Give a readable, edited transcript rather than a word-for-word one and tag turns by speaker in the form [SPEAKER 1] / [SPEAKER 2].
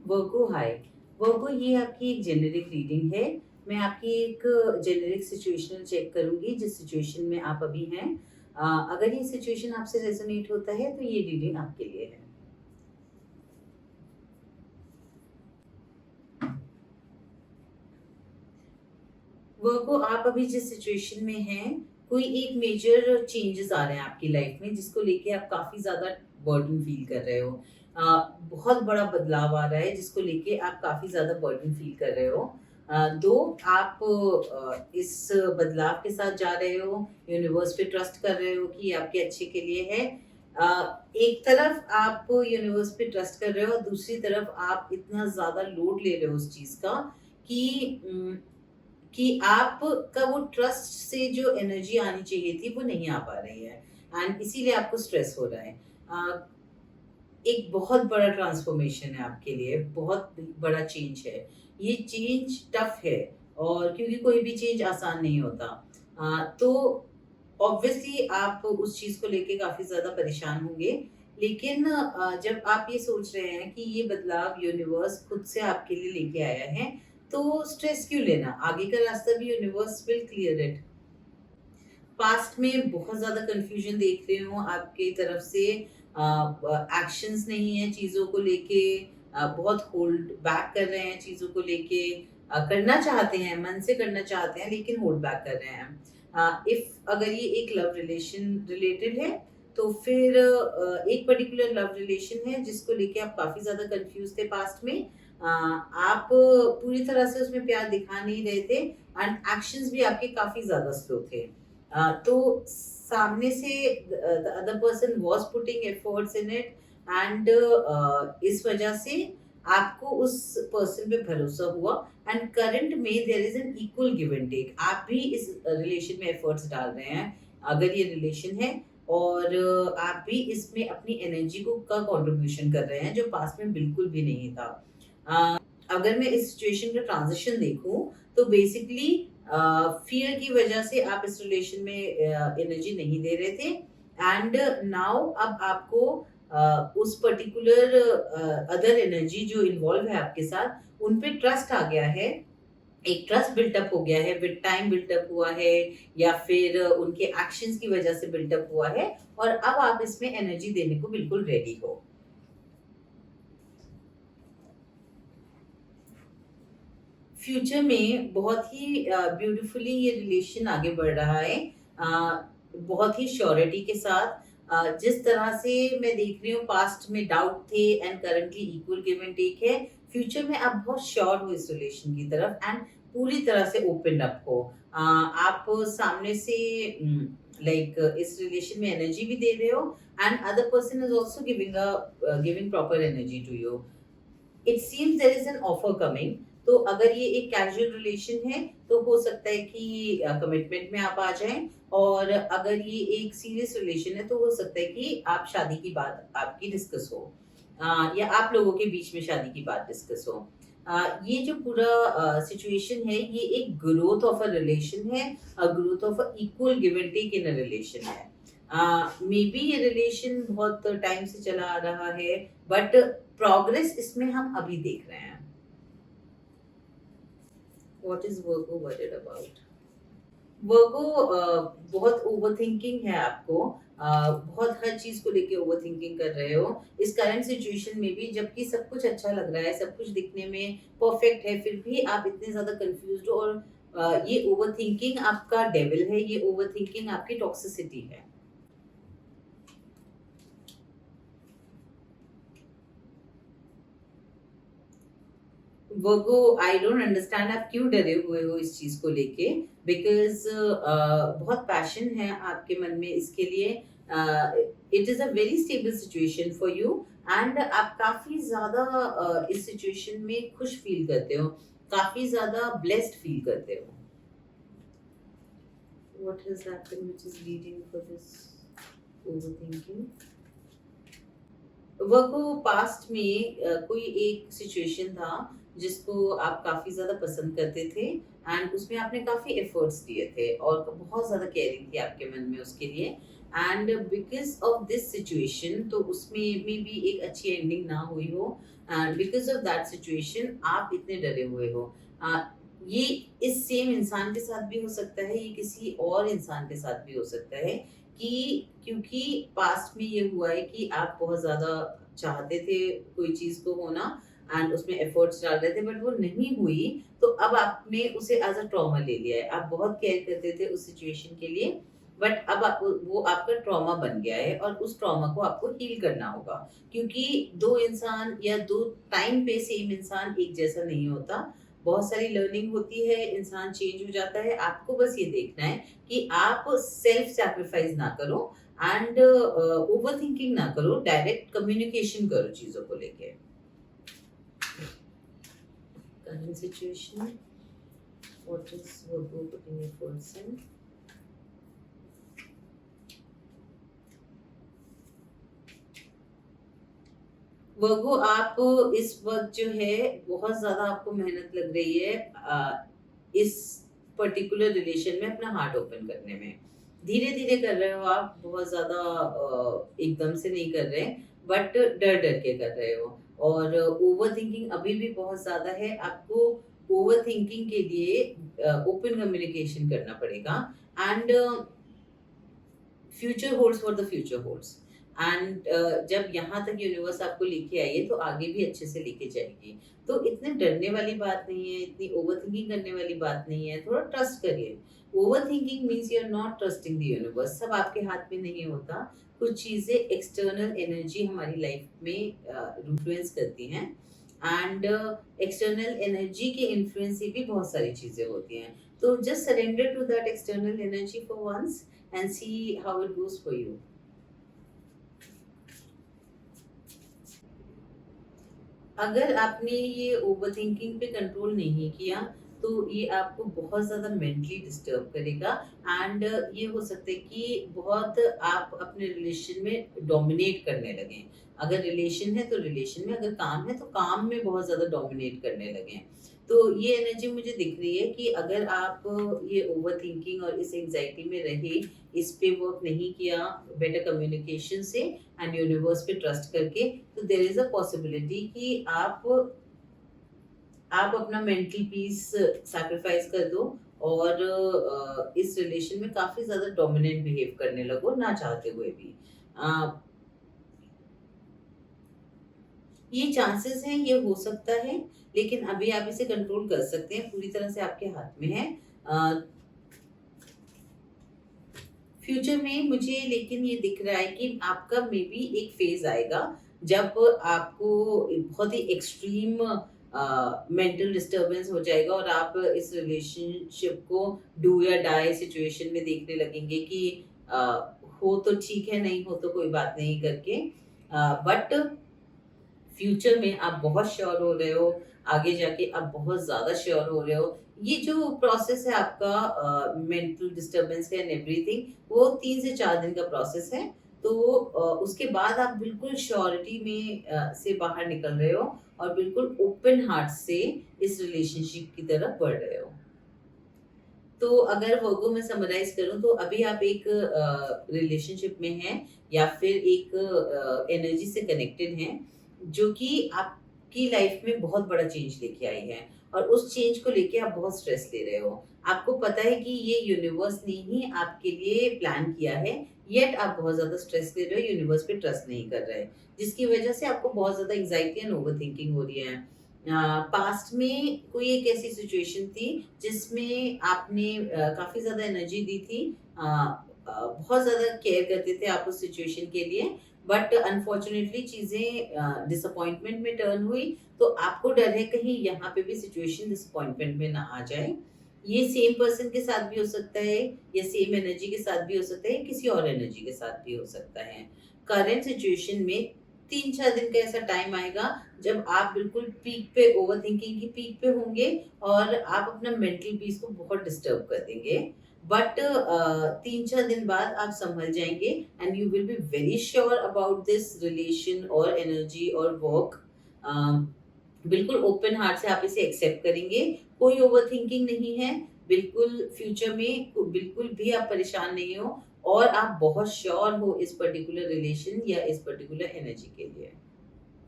[SPEAKER 1] वर्गो हाय। वर्गो, ये आपकी एक जेनेरिक रीडिंग है। मैं आपकी एक जेनेरिक सिचुएशनल चेक करूँगी जिस सिचुएशन में आप अभी हैं। अगर ये सिचुएशन आपसे रेज़ोनेट होता है तो ये रीडिंग आपके लिए है। वर्गो, आप अभी जिस सिचुएशन में हैं, कोई एक मेजर चेंजेस आ रहे हैं आपकी लाइफ में जिसको लेके आप काफ़ी ज़्यादा बर्डन फ़ील कर रहे हो। बहुत बड़ा बदलाव आ रहा है जिसको लेके आप काफ़ी ज़्यादा बर्डन फ़ील कर रहे हो। दो आप इस बदलाव के साथ जा रहे हो, यूनिवर्स पे ट्रस्ट कर रहे हो कि ये आपके अच्छे के लिए है। एक तरफ आप यूनिवर्स पे ट्रस्ट कर रहे हो और दूसरी तरफ आप इतना ज़्यादा लोड ले रहे हो उस चीज़ का कि आपका वो ट्रस्ट से जो एनर्जी आनी चाहिए थी वो नहीं आ पा रही है एंड इसीलिए आपको स्ट्रेस हो रहा है। अ, एक बहुत बड़ा ट्रांसफॉर्मेशन है आपके लिए, बहुत बड़ा चेंज है। ये चेंज टफ है और क्योंकि कोई भी चेंज आसान नहीं होता। तो ऑब्वियसली आप उस चीज़ को लेके काफ़ी ज़्यादा परेशान होंगे। लेकिन जब आप ये सोच रहे हैं कि ये बदलाव यूनिवर्स खुद से आपके लिए लेके आया है, तो स्ट्रेस क्यों लेना? आगे का रास्ता भी universe will clear it. Past में बहुत ज़्यादा कन्फ्यूजन देख रही हूँ आपकी तरफ से। एक्शंस नहीं है चीज़ों को लेके। बहुत होल्ड बैक कर रहे हैं चीज़ों को लेके। करना चाहते हैं, मन से करना चाहते हैं लेकिन होल्ड बैक कर रहे हैं। इफ अगर ये एक लव रिलेशन रिलेटेड है तो फिर एक पर्टिकुलर लव रिलेशन है जिसको लेके आप काफ़ी ज़्यादा कन्फ्यूज़ थे पास्ट में। आप पूरी तरह से उसमें प्यार दिखा नहीं रहे थे एंड एक्शंस भी आपके काफ़ी ज़्यादा स्लो थे। तो सामने से the other person was putting efforts in it and इस वजह से आपको उस पर्सन पे भरोसा हुआ एंड करंट में there is an equal give and take. आप भी इस रिलेशन में एफर्ट्स डाल रहे हैं, अगर ये रिलेशन है और आप भी इसमें अपनी एनर्जी को का कंट्रीब्यूशन कर रहे हैं जो पास्ट में बिल्कुल भी नहीं था। अगर मैं इस सिचुएशन का ट्रांज़िशन देखूँ तो बेसिकली फ़ियर की वजह से आप इस रिलेशन में एनर्जी नहीं दे रहे थे एंड नाउ अब आपको उस पर्टिकुलर अदर एनर्जी जो इन्वॉल्व है आपके साथ, उन पे ट्रस्ट आ गया है। एक ट्रस्ट बिल्ट अप हो गया है, विद टाइम बिल्ट अप हुआ है या फिर उनके एक्शंस की वजह से बिल्ट अप हुआ है और अब आप इसमें एनर्जी देने को बिल्कुल रेडी हो। फ्यूचर में बहुत ही ब्यूटीफुली ये रिलेशन आगे बढ़ रहा है। बहुत ही श्योरिटी के साथ। जिस तरह से मैं देख रही हूँ पास्ट में डाउट थे and currently equal give and take है। फ्यूचर में आप बहुत श्योर हो इस रिलेशन की तरफ एंड पूरी तरह से ओपन अप हो। आप सामने से लाइक इस रिलेशन में एनर्जी भी दे रहे हो and other person is also giving proper energy to you. It seems there is an offer coming. तो अगर ये एक कैजुअल रिलेशन है तो हो सकता है कि कमिटमेंट में आप आ जाएं और अगर ये एक सीरियस रिलेशन है तो हो सकता है कि आप शादी की बात आपकी डिस्कस हो। या आप लोगों के बीच में शादी की बात डिस्कस हो। ये जो पूरा सिचुएशन है ये एक ग्रोथ ऑफ अ रिलेशन है, a growth of a equal give and take in a relation है। मे बी ये रिलेशन बहुत टाइम से चला आ रहा है बट प्रोग्रेस इसमें हम अभी देख रहे हैं। What is Virgo worried about? Virgo, बहुत ओवरथिंकिंग है आपको। बहुत हर चीज को लेके ओवरथिंकिंग कर रहे हो इस करंट सिचुएशन में भी, जबकि सब कुछ अच्छा लग रहा है, सब कुछ दिखने में परफेक्ट है, फिर भी आप इतने ज्यादा कंफ्यूज्ड हो और ये ओवरथिंकिंग आपका डेविल है, ये ओवरथिंकिंग आपकी टॉक्सिसिटी है। वर्गो, आई डोंट अंडरस्टैंड आप क्यों डरे हुए हो इस चीज को लेके। बिकॉज बहुत पैशन है आपके मन में इसके लिए। It is a very stable situation for you and आप काफी ज्यादा इस सिचुएशन में खुश फील करते हो, काफी ज्यादा ब्लेस्ड फील करते हो। What has happened which is leading for this overthinking? Work past में कोई एक सिचुएशन था जिसको आप काफ़ी ज़्यादा पसंद करते थे एंड उसमें आपने काफ़ी एफर्ट्स दिए थे और बहुत ज़्यादा केयरिंग थी आपके मन में उसके लिए and because of this situation, तो उसमें में भी एक अच्छी एंडिंग ना हुई हो, and because of that situation आप इतने डरे हुए हो। अ, ये इस सेम इंसान के साथ भी हो सकता है, ये किसी और इंसान के साथ भी हो सकता है, कि क्योंकि पास्ट में ये हुआ है कि आप बहुत ज़्यादा चाहते थे कोई चीज़ को होना, एंड उसमें एफर्ट्स डाल रहे थे, बट वो नहीं हुई, तो अब आपने उसे एज़ अ ट्रॉमा ले लिया है। आप बहुत केयर करते थे उस सिचुएशन के लिए, बट अब आप वो आपका ट्रॉमा बन गया है, और उस ट्रॉमा को आपको हील करना होगा। क्योंकि 2 इंसान या 2 टाइम पे सेम इंसान एक जैसा नहीं होता। बहुत सारी लर्निंग होती है, इंसान चेंज हो जाता है। आपको बस ये देखना है कि आप सेल्फ सैक्रिफाइस ना करो, एंड ओवरथिंकिंग ना करो, डायरेक्ट कम्युनिकेशन करो चीज़ों को लेके। Current situation, what is Virgo in your person? वर्गो, आप इस वक्त जो है बहुत ज्यादा आपको मेहनत लग रही है इस पर्टिकुलर रिलेशन में अपना हार्ट ओपन करने में। धीरे धीरे कर रहे हो आप, बहुत ज्यादा एकदम से नहीं कर रहे, बट डर डर के कर रहे हो। और ओवर थिंकिंग अभी भी बहुत ज्यादा है आपको। ओवर थिंकिंग के लिए ओपन कम्युनिकेशन करना पड़ेगा, and future holds for the future holds. And जब यहाँ तक यूनिवर्स आपको लेके आई है, तो आगे भी अच्छे से लेके जाएगी। तो इतने डरने वाली बात नहीं है, इतनी ओवर थिंकिंग करने वाली बात नहीं है, थोड़ा ट्रस्ट करिए। Overthinking means you are not trusting the universe. सब आपके हाथ में नहीं होता। कुछ चीजें एक्सटर्नल एनर्जी हमारी लाइफ में इन्फ्लुएंस करती हैं, एंड एक्सटर्नल एनर्जी के इन्फ्लुएंस से भी बहुत सारी चीजें होती हैं। तो just surrender to that external energy for once and see how it goes for you. अगर आपने ये ओवरथिंकिंग पे कंट्रोल नहीं किया, तो ये आपको बहुत ज़्यादा मेंटली डिस्टर्ब करेगा, एंड ये हो सकता है कि बहुत आप अपने रिलेशन में डोमिनेट करने लगें। अगर रिलेशन है तो रिलेशन में, अगर काम है तो काम में बहुत ज़्यादा डोमिनेट करने लगें। तो ये एनर्जी मुझे दिख रही है कि अगर आप ये ओवरथिंकिंग और इस एंग्जायटी में रहे, इस पे वर्क नहीं किया बेटर कम्युनिकेशन से एंड यूनिवर्स पे ट्रस्ट करके, तो देयर इज अ पॉसिबिलिटी कि आप अपना मेंटल पीस सैक्रिफाइस कर दो, और इस रिलेशन में काफी ज्यादा डोमिनेंट बिहेव करने लगो ना चाहते हुए भी। अ, ये चांसेस हैं, ये हो सकता है, लेकिन अभी आप इसे कंट्रोल कर सकते हैं, पूरी तरह से आपके हाथ में है। फ्यूचर में मुझे लेकिन ये दिख रहा है कि आपका मे बी एक फेज आएगा, जब आपको बहुत ही एक्सट्रीम मेंटल डिस्टरबेंस हो जाएगा, और आप इस रिलेशनशिप को डू या डाई सिचुएशन में देखने लगेंगे कि अ, हो तो ठीक है, नहीं हो तो कोई बात नहीं करके। बट फ्यूचर में आप बहुत श्योर हो रहे हो, आगे जाके आप बहुत ज़्यादा श्योर हो रहे हो। ये जो प्रोसेस है आपका मेंटल डिस्टर्बेंस का एंड एवरीथिंग, वो 3 से 4 दिन का प्रोसेस है। तो उसके बाद आप बिल्कुल श्योरिटी में से बाहर निकल रहे हो, और बिल्कुल ओपन हार्ट से इस रिलेशनशिप की तरफ बढ़ रहे हो। तो अगर वर्गो में समराइज़ करूँ, तो अभी आप एक रिलेशनशिप में हैं, या फिर एक एनर्जी से कनेक्टेड हैं, जो कि आपकी लाइफ में बहुत बड़ा चेंज लेके आई है, और उस चेंज को लेके आप बहुत स्ट्रेस ले रहे हो। आपको पता है कि ये यूनिवर्स ने ही आपके लिए प्लान किया है, येट आप बहुत ज़्यादा स्ट्रेस ले रहे हो, यूनिवर्स पे ट्रस्ट नहीं कर रहे, जिसकी वजह से आपको बहुत ज़्यादा एंग्ज़ायटी एंड ओवरथिंकिंग हो रही है। पास्ट में कोई एक ऐसी सिचुएशन थी जिसमें आपने काफ़ी ज़्यादा एनर्जी दी थी, बहुत ज़्यादा केयर करते थे आप उस सिचुएशन के लिए, बट अनफॉर्चुनेटली चीज़ें डिसअपॉइंटमेंट में टर्न हुई, तो आपको डर है कहीं यहाँ पे भी सिचुएशन डिसअपॉइंटमेंट में ना आ जाए। ये सेम पर्सन के साथ भी हो सकता है, या सेम एनर्जी के साथ भी हो सकता है, या किसी और एनर्जी के साथ भी हो सकता है। करंट सिचुएशन में 3-4 दिन का ऐसा टाइम आएगा, जब आप बिल्कुल पीक पे, ओवरथिंकिंग की पीक पे होंगे, और आप अपना मेंटल पीस को बहुत डिस्टर्ब कर देंगे। बट 3-4 दिन बाद आप संभल जाएँगे, and you will be very sure about this relation और एनर्जी और वर्क। अ, बिल्कुल ओपन हार्ट से आप इसे एक्सेप्ट करेंगे, कोई ओवरथिंकिंग नहीं है, बिल्कुल फ्यूचर में बिल्कुल भी आप परेशान नहीं हो, और आप बहुत श्योर हो इस पर्टिकुलर रिलेशन या इस पर्टिकुलर एनर्जी के लिए।